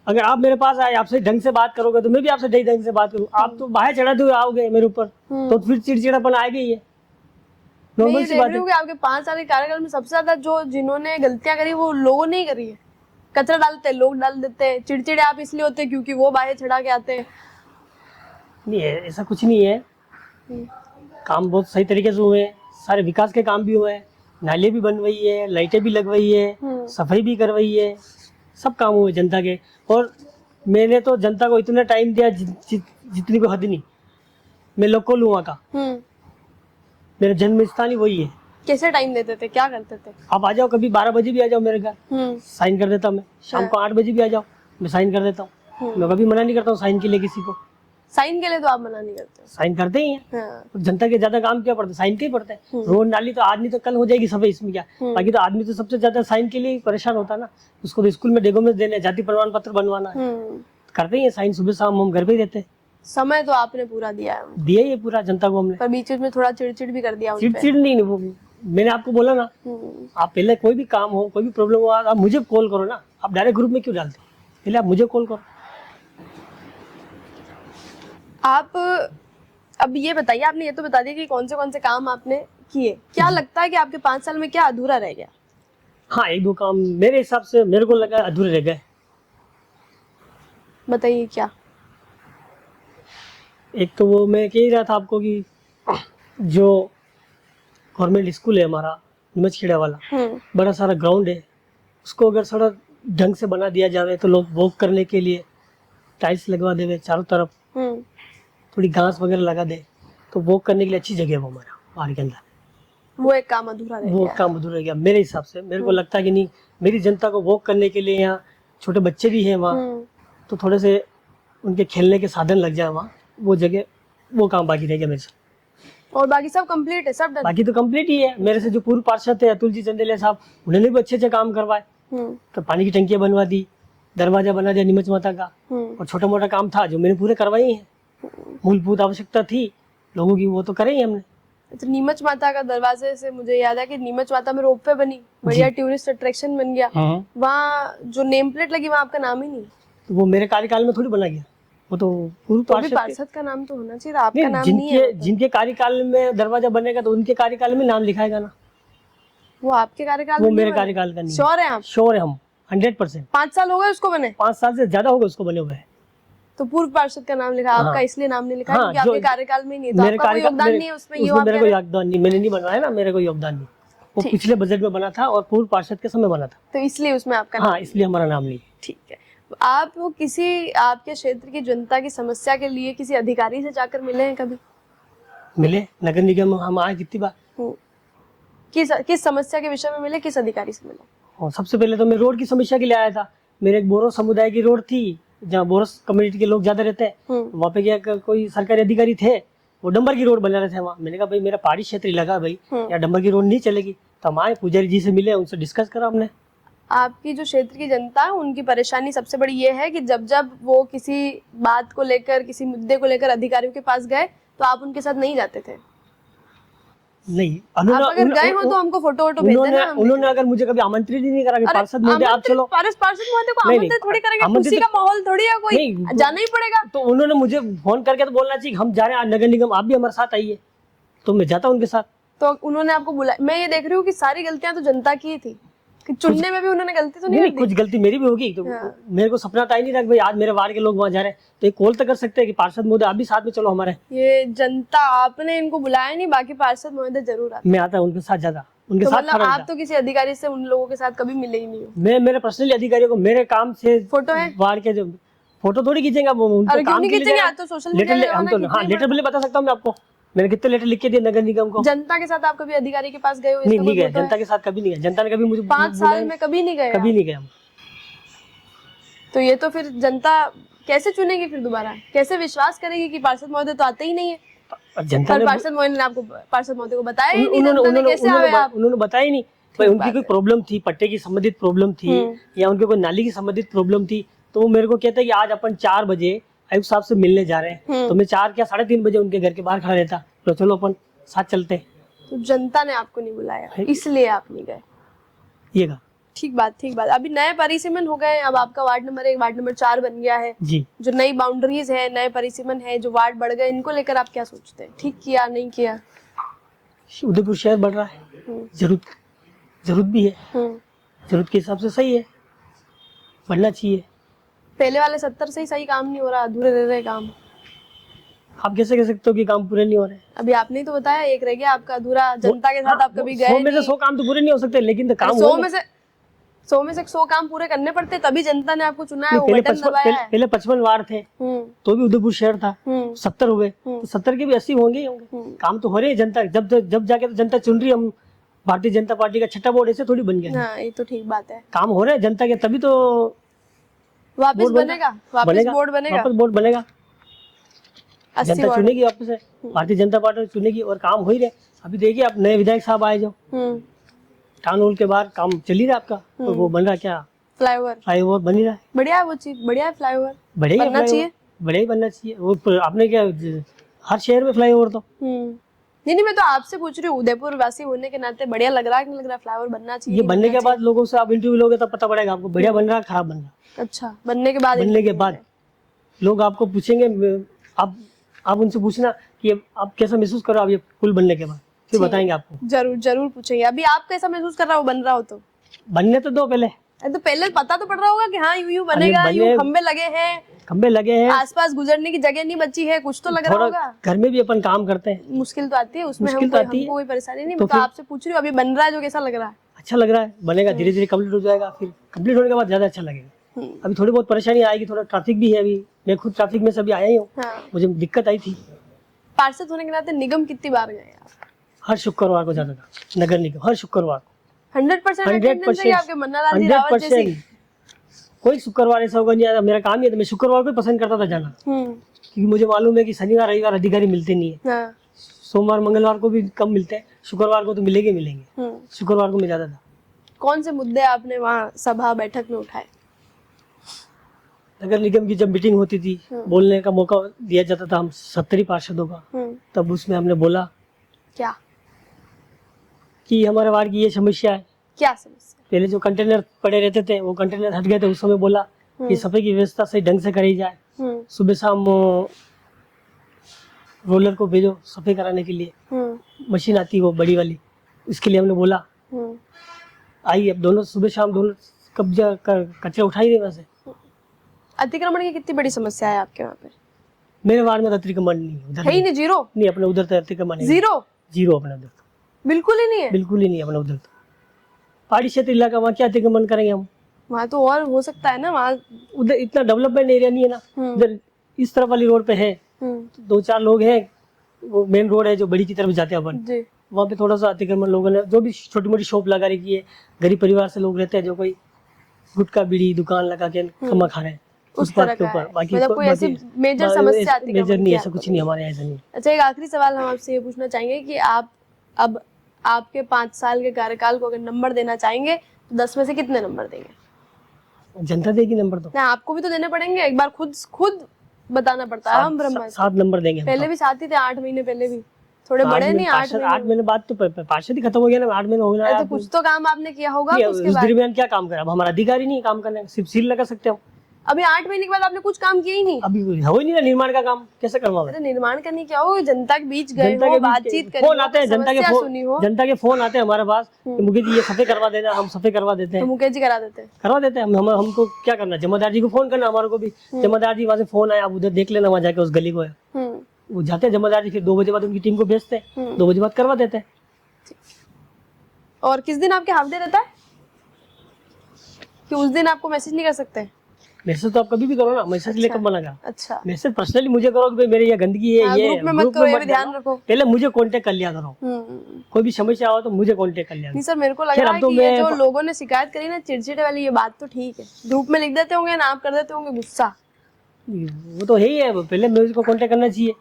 A: अगर आप मेरे पास आए, आपसे ढंग से बात करोगे तो मैं भी आपसे ढंग से बात करूँ। आप तो बाहर चढ़ाते हुए आओगे मेरे ऊपर, तो फिर चिड़चिड़ापन आएगा ही है, नॉर्मल सी बात है।
B: आपके 5 साल के कार्यकाल में सबसे ज्यादा जो जिन्होंने गलतियां करी वो लोगों ने ही करी है। कचरा डालते हैं लोग, डाल देते हैं। चिड़चिड़े आप इसलिए होते हैं क्योंकि वो बाहर चढ़ा के आते हैं।
A: नहीं है, ऐसा कुछ नहीं है। काम बहुत सही तरीके से हुए हैं, सारे विकास के काम भी हुए हैं, नाले भी बनवाई है, लाइटें भी लगवाई है, सफाई भी करवाई है, सब काम हुए जनता के। और मैंने तो जनता को इतना टाइम दिया जितनी कोई हद नहीं। मैं लोकल हूँ वहाँ का, मेरा जन्म स्थान ही वही है।
B: कैसे टाइम देते थे, क्या करते थे?
A: आप आ जाओ, कभी 12 बजे भी आ जाओ मेरे घर, साइन कर देता मैं। शाम को 8 बजे भी आ जाओ, मैं साइन कर देता हूँ। मैं कभी मना नहीं करता हूँ साइन के लिए किसी को।
B: साइन के लिए तो आप मना नहीं करते? साइन
A: करते ही हैं। जनता के ज्यादा काम क्या पड़ता है, साइन के ही पड़ता है। रोड नाली तो आदमी तो कल हो जाएगी सफाई, इसमें क्या। बाकी तो आदमी तो सबसे ज्यादा साइन के लिए परेशान होता है ना। उसको तो स्कूल में डॉक्यूमेंट देने, जाति प्रमाण पत्र बनवाना है, करते ही है साइन। सुबह शाम हम घर पे ही रहते हैं।
B: समय तो आपने पूरा दिया है?
A: दिया ही पूरा जनता को हमने,
B: पर बीच में थोड़ा चिड़चिड़ भी कर दिया।
A: चिड़चिड़ नहीं, वो मैंने आपको बोला ना, आप पहले कोई भी काम हो, कोई भी प्रॉब्लम हो, आप मुझे कॉल करो ना। आप डायरेक्ट ग्रुप में क्यों डालते? पहले आप मुझे कॉल करो।
B: आप अब ये बताइए, आपने ये तो बता दिया कि कौन से काम आपने किए, क्या लगता है कि आपके 5 साल में क्या अधूरा रह गया?
A: हाँ, एक दो काम मेरे हिसाब से मेरे को लगा अधूरे रह गए।
B: बताइए क्या।
A: एक तो वो मैं कह ही रहा था आपको कि जो गवर्नमेंट स्कूल है हमारा नीमचखेड़ा वाला, बड़ा सारा ग्राउंड है, उसको अगर थोड़ा ढंग से बना दिया जाए तो लोग वॉक करने के लिए टाइल्स लगवा देवे चारों तरफ, थोड़ी घास वगैरह लगा दे तो वॉक करने के लिए अच्छी जगह है वो हमारा बाहर के अंदर।
B: वो एक काम अधूरा रह
A: वो
B: गया।
A: काम अधूरा रह गया मेरे हिसाब से। मेरे को लगता है कि नहीं, मेरी जनता को वॉक करने के लिए, यहाँ छोटे बच्चे भी हैं वहाँ, तो थोड़े से उनके खेलने के साधन लग जाए वहाँ, वो जगह, वो काम बाकी रह गया मेरे से।
B: और बाकी सब कंप्लीट है, सब डन।
A: बाकी तो कंप्लीट ही है। मेरे से जो पूर्व पार्षद थे अतुल जी चंदेलिया साहब, उन्होंने भी अच्छे काम करवाए। तो पानी की टंकियां बनवा दी, दरवाजा बना दिया नीमच माता का, और छोटा मोटा काम था जो मैंने पूरे करवाई है। मूलभूत आवश्यकता थी लोगों की, वो तो करे ही हमने।
B: तो नीमच माता का दरवाजे से मुझे याद है कि नीमच माता में रोपवे बनी, बढ़िया टूरिस्ट अट्रैक्शन बन गया। वहाँ जो नेम प्लेट लगी वहाँ आपका नाम ही नहीं।
A: तो वो मेरे कार्यकाल में थोड़ी बना गया, वो तो पूर्व
B: पार्षद का नाम तो होना चाहिए, आपका नाम नहीं है।
A: जिनके कार्यकाल में दरवाजा बनेगा तो उनके कार्यकाल में नाम लिखाएगा ना।
B: वो आपके कार्यकाल
A: वो
B: में
A: मेरे कार्यकाल का नहीं।
B: श्योर है आप?
A: श्योर है हम 100%।
B: 5 साल हो गए उसको बने?
A: 5 साल से ज्यादा हो गए उसको बने हुए।
B: तो पूर्व पार्षद का नाम लिखा, आपका इसलिए नाम नहीं लिखा क्योंकि आपके कार्यकाल में नहीं, तो आपका कोई योगदान नहीं है उसमें।
A: मेरे को योगदान नहीं, मैंने नहीं बनवाया ना, मेरे को योगदान नहीं। वो पिछले बजट में बना था और पूर्व पार्षद के समय बना था,
B: तो इसलिए उसमें आपका
A: हाँ, इसलिए हमारा नाम नहीं।
B: ठीक है। आप किसी आपके क्षेत्र की जनता की समस्या के लिए किसी अधिकारी से जाकर मिले हैं कभी?
A: मिले, नगर निगम हम आए कितनी बार।
B: किस समस्या के विषय में मिले, किस अधिकारी से मिले?
A: और सबसे पहले तो मैं रोड की समस्या के लिए आया था। मेरे एक बोरो समुदाय की रोड थी जहाँ बोरस कम्युनिटी के लोग ज्यादा रहते हैं, वहाँ पे क्या कोई सरकारी अधिकारी थे, वो डंबर की रोड बना रहे थे वहाँ। मैंने कहा भाई मेरा पहाड़ी क्षेत्र लगा भाई, यहाँ डंबर की रोड नहीं चलेगी। तो हम आए, पुजारी जी से मिले, उनसे डिस्कस करा हमने।
B: आपकी जो क्षेत्र की जनता है उनकी परेशानी सबसे बड़ी ये है कि जब जब वो किसी बात को लेकर, किसी मुद्दे को लेकर अधिकारियों के पास गए तो आप उनके साथ नहीं जाते थे।
A: नहीं,
B: आप अगर गए हो तो हमको फोटो भेज देना।
A: उन्होंने अगर मुझे कभी आमंत्रित ही नहीं करा कि पार्षद महोदय आप चलो।
B: पार्षद महोदय को आमंत्रित थोड़ी करेंगे, खुशी का माहौल थोड़ी है, कोई जाना ही पड़ेगा।
A: तो उन्होंने मुझे फोन करके तो बोलना चाहिए हम जा रहे हैं नगर निगम, आप भी हमारे साथ आइए, तो मैं जाता उनके साथ।
B: तो उन्होंने आपको बुलाया। मैं ये देख रही हूँ कि सारी गलतियां तो जनता की थी, कि चुनने में भी उन्होंने गलती तो नहीं,
A: कुछ गलती मेरी भी होगी। तो मेरे को सपना था ही नहीं था कि भाई आज मेरे वार्ड के लोग वहाँ जा रहे हैं, तो एक कॉल तो कर सकते हैं कि पार्षद महोदय आप भी साथ में चलो हमारे।
B: ये जनता, आपने इनको बुलाया नहीं, बाकी पार्षद महोदय जरूर आते।
A: मैं आता उनके साथ ज्यादा, उनके साथ
B: मतलब आप तो किसी अधिकारी से उन लोगों के साथ कभी मिले ही नहीं हो?
A: मैं मेरे पर्सनली अधिकारियों को मेरे काम से
B: फोटो है,
A: वार्ड के जो फोटो थोड़ी खींचेंगे लेटर भी बता सकता हूँ मैं आपको। मैंने कितने लेटर लिख के दिए नगर निगम को।
B: जनता के साथ आप कभी अधिकारी के पास गए हो?
A: नहीं गए, जनता के साथ कभी नहीं गए। जनता ने कभी मुझे
B: 5 साल में कभी नहीं गए?
A: कभी नहीं गए हम।
B: तो ये तो फिर जनता कैसे चुनेगी फिर दोबारा, कैसे विश्वास करेगी कि पार्षद महोदय तो आते ही नहीं है?
A: जनता ने
B: पार्षद महोदय ने आपको, पार्षद महोदय को बताया ही नहीं,
A: उन्होंने बताया ही नहीं। भाई उनकी कोई प्रॉब्लम थी, पट्टे की संबंधित प्रॉब्लम थी या उनके कोई नाली की संबंधित प्रॉब्लम थी, तो वो मेरे को कहता है कि आज अपन 4 बजे आयुक्त साहब से मिलने जा रहे हैं। तो मैं 4 क्या 3:30 बजे उनके घर के बाहर खड़ा रहता, तो चलो अपन साथ चलते।
B: तो जनता ने आपको नहीं बुलाया, इसलिए आप नहीं गए।
A: ये कहा
B: ठीक बात। अभी नए परिसीमन हो गए, अब आपका वार्ड नंबर 1 वार्ड नंबर 4 बन गया है
A: जी।
B: जो नई बाउंड्रीज है, नए परिसीमन है, जो वार्ड बढ़ गए, इनको लेकर आप क्या सोचते हैं? ठीक किया, नहीं किया?
A: उदयपुर शहर बढ़ रहा है, जरूरत भी है, जरूरत के हिसाब से सही है, बढ़ना चाहिए।
B: पहले वाले 70 से ही सही काम नहीं हो रहा, अधूरे रह रहे काम।
A: आप कैसे कह सकते हो कि काम पूरे नहीं हो रहे?
B: अभी आपने ही तो बताया, एक रह गया आपका अधूरा। जनता के साथ आप कभी गए?
A: 100 में से 100 काम तो पूरे नहीं हो सकते, लेकिन तो काम
B: 100 में से 100 काम पूरे करने पड़ते, तभी जनता ने आपको चुना है, वो बटन दबाया है।
A: पहले 55 वार्ड थे तो भी उदयपुर शहर था, 70 हो गए, तो 70 के भी 80 होंगे ही होंगे। काम तो हो रहे हैं। जनता जब जाके तो जनता चुन रही है। हम भारतीय जनता पार्टी का छठा बोर्ड ऐसे थोड़ी बन गया।
B: हाँ, ये तो ठीक बात है।
A: काम हो रहे हैं जनता के, तभी तो
B: वापस बनेगा, वापस
A: बोर्ड बनेगा। जनता चुनेगी वापस से, भारतीय जनता पार्टी चुनेगी और काम हो ही रहे। अभी देखिए आप नए विधायक साहब आए जो टाउन हॉल के बाहर काम चल ही रहा आपका, और वो बन रहा क्या, फ्लाईओवर बन ही रहा है।
B: बढ़िया है वो चीज, बढ़िया है फ्लाईओवर,
A: बढ़िया ही बनना चाहिए। वो आपने क्या हर शहर में फ्लाईओवर तो
B: नहीं, मैं तो आपसे पूछ रही हूँ, उदयपुर वासी होने के नाते बढ़िया लग रहा है कि नहीं लग रहा? फ्लाईओवर बनना चाहिए?
A: ये बनने के बाद लोगों से आप इंटरव्यू लोगे तब पता पड़ेगा आपको, बढ़िया बन रहा है खराब बन रहा है।
B: अच्छा, बनने के बाद
A: बनने के बाद लोग आपको पूछेंगे, आप उनसे पूछना कि आप कैसा महसूस करो आप ये पुल बनने के बाद, फिर बताएंगे आपको।
B: जरूर जरूर पूछेंगे। अभी आप कैसा महसूस कर रहा हो बन रहा हो तो?
A: बनने तो दो पहले,
B: तो पहले पता तो पड़ रहा होगा कि हाँ यूं बनेगा, यूं खंबे लगे हैं,
A: खंबे लगे हैं,
B: आसपास गुजरने की जगह नहीं बची है, कुछ तो लग रहा होगा।
A: घर में भी अपन काम करते हैं,
B: मुश्किल तो आती है उसमें, हमको कोई परेशानी नहीं।
A: तो
B: मैं तो आपसे पूछ रही हूँ, अभी बन रहा है जो कैसा लग रहा है?
A: अच्छा लग रहा है, बनेगा धीरे धीरे कंप्लीट हो जाएगा, फिर कंप्लीट होने के बाद ज्यादा अच्छा लगेगा। अभी थोड़ी बहुत परेशानी आएगी, थोड़ा ट्रैफिक भी है, अभी मैं खुद ट्रैफिक में से अभी आया ही हूँ, मुझे दिक्कत आई थी।
B: पार्षद होने के नाते निगम कितनी बार गए आप?
A: हर शुक्रवार को जाता था नगर निगम, हर शुक्रवार को
B: 100% अटेंडेंस है आपके मन्ना लाल जी रावत जैसी?
A: कोई शुक्रवार ऐसा होगा नहीं आता, मेरा काम ही है, तो मैं शुक्रवार को पसंद करता था जाना, क्योंकि मुझे मालूम है कि शनिवार रविवार अधिकारी मिलते नहीं है, सोमवार मंगलवार को भी कम मिलते हैं, शुक्रवार को तो मिलेंगे। शुक्रवार को मैं जाता था।
B: कौन से मुद्दे आपने वहाँ सभा बैठक में उठाए?
A: नगर निगम की जब मीटिंग होती थी, बोलने का मौका दिया जाता था हम 70 पार्षदों का, तब उसमें हमने बोला
B: क्या
A: कि हमारे वार्ड की ये समस्या है।
B: क्या समस्या?
A: पहले जो कंटेनर पड़े रहते थे वो कंटेनर हट गए थे, उस समय बोला कि सफाई की व्यवस्था सही ढंग से करी जाए, सुबह शाम रोलर को भेजो सफाई कराने के लिए, मशीन आती है वो बड़ी वाली, इसके लिए हमने बोला आई। अब दोनों सुबह शाम दोनों कब्जा कचरा उठाई रहे। वैसे
B: अतिक्रमण की कितनी बड़ी समस्या है आपके वहाँ पे?
A: मेरे वार्ड में अतिक्रमण नहीं है, उधर
B: है ही नहीं, जीरो
A: नहीं, अपने उधर तो अतिक्रमण है, जीरो अपने उधर
B: बिल्कुल ही नहीं है,
A: बिल्कुल ही नहीं अपने उधर। तो पहाड़ी क्षेत्र इलाका, वहाँ क्या अतिक्रमण करेंगे हम?
B: वहाँ तो और हो सकता है ना, वहाँ
A: उधर इतना डेवलपमेंट एरिया नहीं है ना, उधर इस तरफ वाली रोड पे है, 2-4 लोग हैं, वो मेन रोड है जो बड़ी की तरफ जाते हैं अपन, वहाँ पे थोड़ा सा अतिक्रमण लोगों ने, जो भी छोटी मोटी शॉप लगा रखी है, गरीब परिवार से लोग रहते हैं, जो कोई गुटखा बीड़ी दुकान लगा के कमा खा रहे हैं
B: उस तरह के ऊपर। बाकी मतलब कोई ऐसी मेजर समस्या आती है?
A: मेजर नहीं, ऐसा कुछ नहीं हमारे, ऐसा नहीं।
B: अच्छा, एक आखिरी सवाल हम आपसे ये पूछना चाहेंगे कि आप अब आपके 5 साल के कार्यकाल को अगर नंबर देना चाहेंगे तो 10 में से कितने नंबर देंगे?
A: जनता देगी नंबर तो।
B: नहीं, आपको भी तो देने पड़ेंगे, एक बार खुद बताना पड़ता है। हम ब्रह्मा
A: 7 नंबर देंगे।
B: पहले भी 7 ही थे, 8 महीने पहले भी, थोड़े बड़े नहीं, 8
A: महीने बाद तो पार्षद ही खत्म हो गया ना, 8 महीने हो गया।
B: तो कुछ तो काम आपने किया होगा उसके
A: बाद। उस दरमियान क्या काम करा? अब हमारा अधिकारी नहीं काम करने, सिर्फ सील लगा सकते हो।
B: अभी 8 महीने के बाद आपने कुछ काम किया ही नहीं?
A: अभी हो ही नहीं ना निर्माण का काम, कैसे करवाओ?
B: अरे निर्माण करने क्या हो, जनता के बीच गए हो, बातचीत करी,
A: फोन आते हैं जनता के फोन आते हैं हमारे पास, मुकेश जी ये सफाई करवा देना, हम सफाई करवा देते हैं।
B: मुकेश जी करवा देते हैं।
A: हमको क्या करना, जमादार जी को फोन करना, हमारे को भी जमादार जी वहाँ से फोन आया, आप उधर देख लेना, वहाँ जाके उस गली को वो जाते हैं जमादार जी, फिर 2 बजे बाद उनकी टीम को भेजते हैं, 2 बजे बाद करवा देते हैं।
B: और किस दिन आपके हाफ डे रहता है कि उस दिन आपको मैसेज नहीं कर सकते?
A: मैसेज तो आप कभी भी करो ना, मैसेज लेकर मना कर।
B: अच्छा,
A: मैसेज पर्सनली मुझे करो कि भाई मेरे ये गंदगी है, ये
B: ग्रुप में मत करो, ये भी ध्यान रखो।
A: पहले मुझे कांटेक्ट कर लिया करो, कोई भी समस्या हो तो मुझे कांटेक्ट कर लिया।
B: नहीं सर, मेरे को लग रहा है कि ये जो लोगों ने शिकायत करी ना चिड़चिड़े वाली, ये बात तो ठीक है, ग्रुप में लिख देते होंगे ना, आप कर देते होंगे गुस्सा,
A: वो तो है ही है। पहले मुझे को कांटेक्ट करना चाहिए।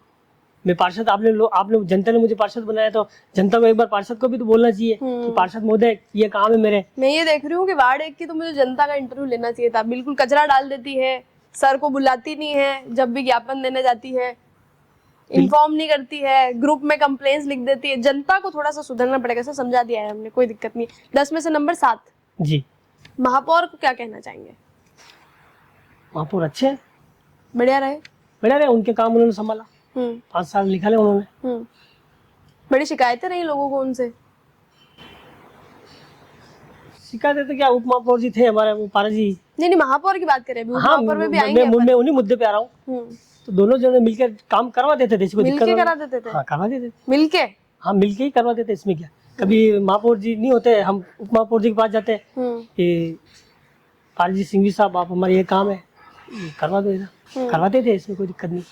A: मैं पार्षद, आपने जनता ने मुझे पार्षद बनाया, तो जनता को एक बार पार्षद को भी तो बोलना चाहिए कि पार्षद महोदय ये काम है मेरे।
B: मैं ये देख रही हूँ कि वार्ड 1 की तो मुझे जनता का इंटरव्यू लेना चाहिए था। बिल्कुल कचरा डाल देती है, सर को बुलाती नहीं है, जब भी ज्ञापन देने जाती है इन्फॉर्म नहीं करती है, ग्रुप में कंप्लेंट्स लिख देती है। जनता को थोड़ा सा सुधरना पड़ेगा सर, समझा दिया है हमने, कोई दिक्कत नहीं। 10 में से नंबर 7
A: जी।
B: महापौर को क्या कहना चाहेंगे?
A: महापौर अच्छे हैं,
B: बढ़िया रहे,
A: उनके काम उन्होंने संभाला, 5 साल निकाले उन्होंने।
B: बड़ी शिकायतें रही लोगों को उनसे?
A: शिकायतें तो क्या, उप महापौर जी थे हमारे, वो पारा जी।
B: नहीं, महापौर की बात करें अभी, महापौर में भी आएंगे।
A: मैं उन्हीं मुद्दे पे आ रहा हूँ। तो दोनों जने मिलकर काम करवा देते थे, इसको
B: मिलके करा देते थे।
A: हाँ, करवा देते
B: मिलके,
A: हाँ मिलके ही करवा देते, इसमें क्या। कभी महापौर जी नहीं होते, हम उप महापौर जी के पास जाते कि पारा जी सिंघवी साहब, आप हमारे ये काम है करवा दो, करवाते थे, इसमें कोई दिक्कत नहीं।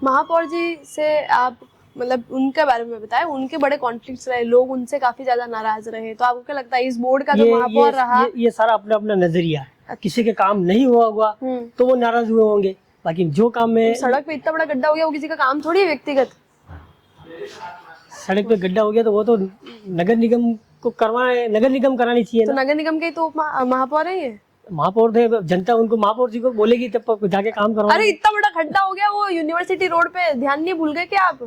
B: महापौर जी से आप मतलब उनके बारे में बताएं, उनके बड़े कॉन्फ्लिक्ट्स रहे, लोग उनसे काफी ज्यादा नाराज रहे, तो आपको क्या लगता है इस बोर्ड का जो महापौर रहा?
A: ये सारा अपना अपना नजरिया है। अच्छा। किसी के काम नहीं हुआ तो वो नाराज हुए होंगे, बाकी जो काम में
B: सड़क पे इतना बड़ा गड्ढा हो गया, वो किसी का काम थोड़ी है व्यक्तिगत।
A: सड़क पे गड्ढा हो गया तो वो तो नगर निगम को करवाए, नगर निगम करानी चाहिए।
B: तो नगर निगम के तो महापौर है ये,
A: महापौर थे, जनता उनको महापौर जी को बोलेगी तब जाके काम करवा।
B: अरे इतना बड़ा खड्डा हो गया वो यूनिवर्सिटी रोड पे, ध्यान नहीं भूल गए क्या आप?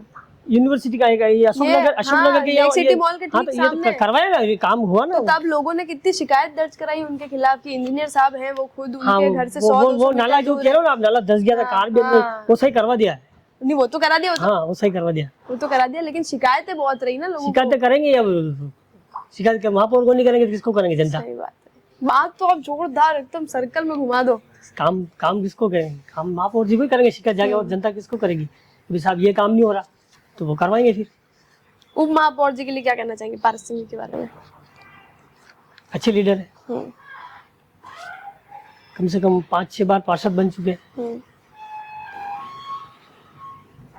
A: यूनिवर्सिटी का आएगा, ये अशोकनगर के
B: ये सिटी मॉल के
A: हाँ,
B: ठीक
A: तो ये
B: सामने।
A: तो करवाया ना, ये काम हुआ ना।
B: तो तब लोगों ने कितनी शिकायत दर्ज कराई उनके खिलाफ कि इंजीनियर साहब हैं वो खुद
A: हाँ,
B: उनके घर से 100
A: वो
B: 200
A: नाला
B: मीटर
A: जो
B: दूर
A: कह
B: है।
A: रहे हो ना आप, नाला धस गया था, कार भी
B: हाँ।
A: वो सही करवा दिया है।
B: नहीं वो तो करा दिया,
A: हाँ, वो सही करवा दिया।
B: वो तो करा दिया, लेकिन शिकायतें बहुत रही ना लोगों को।
A: शिकायतें करेंगे, अब शिकायत महापौर को नहीं करेंगे तो किसको करेंगे? जनता।
B: सही बात है, बात तो आप जोरदार एकदम सर्कल में घुमा दो।
A: काम किसको करेंगे? काम महापौर जी को ही करेंगे शिकायत जाके, और जनता किसको करेगी? अभी साहब ये काम नहीं हो रहा तो वो करवाएंगे फिर।
B: उप महापौर जी के लिए क्या कहना चाहेंगे पारस सिंह के बारे में?
A: अच्छे लीडर है,
B: हम्म,
A: कम से कम 5-6 बार पार्षद बन चुके हैं।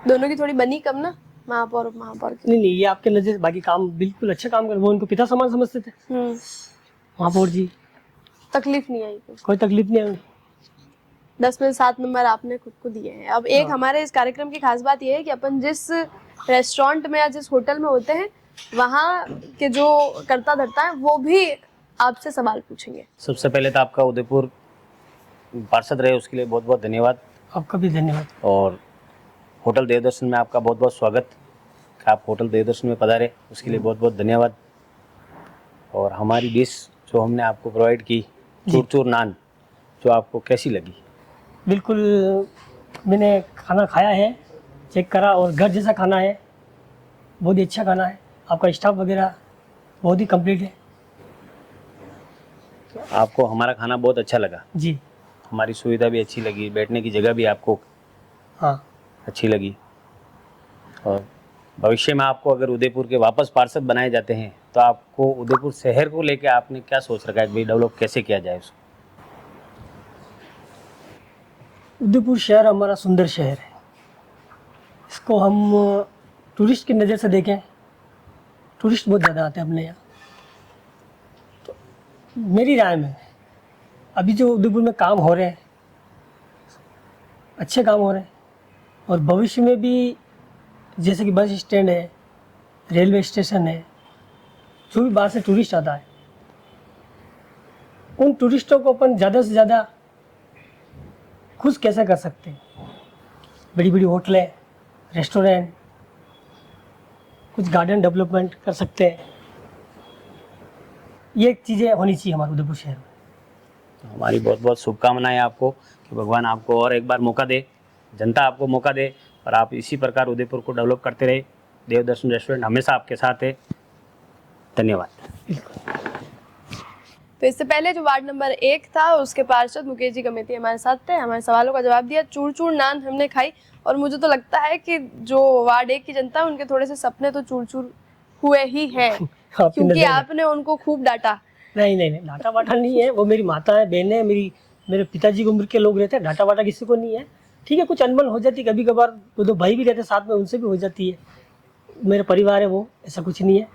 B: दोनों की थोड़ी बनी कम ना, महापौर उप महापौर की।
A: नहीं, ये आपके नजर, बाकी काम बिल्कुल अच्छा काम कर, वो उनको पिता समान समझते थे महापौर जी।
B: तकलीफ नहीं आई कुछ?
A: कोई तकलीफ नहीं आई।
B: 10 में 7 नंबर आपने खुद को दिए हैं। अब एक हमारे इस कार्यक्रम की खास बात यह है कि अपन जिस रेस्टोरेंट में या जिस होटल में होते हैं वहाँ के जो करता धरता है वो भी आपसे सवाल पूछेंगे।
C: सबसे पहले तो आपका उदयपुर पार्षद रहे उसके लिए बहुत बहुत धन्यवाद,
A: आपका भी धन्यवाद।
C: और होटल देवदर्शन में आपका बहुत बहुत स्वागत कि आप होटल देवदर्शन में पधारे, उसके लिए बहुत बहुत धन्यवाद। और हमारी डिश जो हमने आपको प्रोवाइड की, चूर चूर नान, जो आपको कैसी लगी?
A: बिल्कुल, मैंने खाना खाया है, चेक करा, और घर जैसा खाना है, बहुत ही अच्छा खाना है। आपका स्टाफ वगैरह बहुत ही कंप्लीट है
C: आपको हमारा खाना बहुत अच्छा लगा
A: जी।
C: हमारी सुविधा भी अच्छी लगी, बैठने की जगह भी आपको
A: हाँ,
C: अच्छी लगी। और भविष्य में आपको अगर उदयपुर के वापस पार्षद बनाए जाते हैं तो आपको उदयपुर शहर को लेके आपने क्या सोच रखा है कि भाई डेवलप कैसे किया जाए उसको?
A: उदयपुर शहर हमारा सुंदर शहर है, इसको हम टूरिस्ट की नज़र से देखें, टूरिस्ट बहुत ज़्यादा आते हैं अपने यहाँ। तो मेरी राय में अभी जो उदयपुर में काम हो रहे हैं, अच्छे काम हो रहे हैं, और भविष्य में भी जैसे कि बस स्टैंड है, रेलवे स्टेशन है, जो भी बाहर से टूरिस्ट आता है, उन टूरिस्टों को अपन ज़्यादा से ज़्यादा खुश कैसे कर सकते हैं? बड़ी बड़ी होटलें, रेस्टोरेंट, कुछ गार्डन डेवलपमेंट कर सकते हैं। ये चीज़ें होनी चाहिए हमारे उदयपुर शहर में।
C: हमारी बहुत बहुत शुभकामनाएं आपको कि भगवान आपको और एक बार मौका दे, जनता आपको मौका दे, और आप इसी प्रकार उदयपुर को डेवलप करते रहे। देवदर्शन रेस्टोरेंट हमेशा आपके साथ है। धन्यवाद।
B: तो इससे पहले जो वार्ड नंबर 1 था उसके पार्षद मुकेश जी गमेती हमारे साथ थे, हमारे सवालों का जवाब दिया, चूर चूर नान हमने खाई, और मुझे तो लगता है कि जो वार्ड 1 की जनता है उनके थोड़े से सपने तो चूर चूर हुए ही हैं, क्योंकि आपने उनको खूब डांटा।
A: नहीं, डांटा वाटा नहीं है, वो मेरी माता है, बहन है, मेरे पिताजी की उम्र के लोग रहते हैं, डांटा वाटा किसी को नहीं है। ठीक है, कुछ अनबन हो जाती कभी कभार, दो भाई भी रहते साथ में, उनसे भी हो जाती है। मेरा परिवार है वो, ऐसा कुछ नहीं है,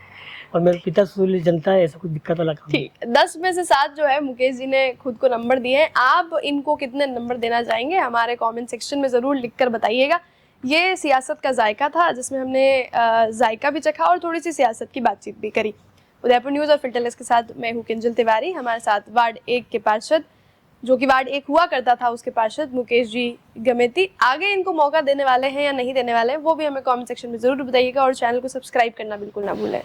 A: और मेरे पिता सुशील जनता है, ऐसा कुछ दिक्कत वाला काम।
B: ठीक, 10 में से 7 जो है मुकेश जी ने खुद को नंबर दिए हैं। आप इनको कितने नंबर देना चाहेंगे हमारे कमेंट सेक्शन में ज़रूर लिखकर बताइएगा। ये सियासत का जायका था जिसमें हमने जायका भी चखा और थोड़ी सी सियासत की बातचीत भी करी। उदयपुर न्यूज़ और फिल्टरलेस के साथ मैं हूँ किंजल तिवारी, हमारे साथ वार्ड 1 के पार्षद, जो कि वार्ड 1 हुआ करता था, उसके पार्षद मुकेश जी गमेती। आगे इनको मौका देने वाले हैं या नहीं देने वाले हैं वो भी हमें कमेंट सेक्शन में ज़रूर बताइएगा, और चैनल को सब्सक्राइब करना बिल्कुल ना भूलें।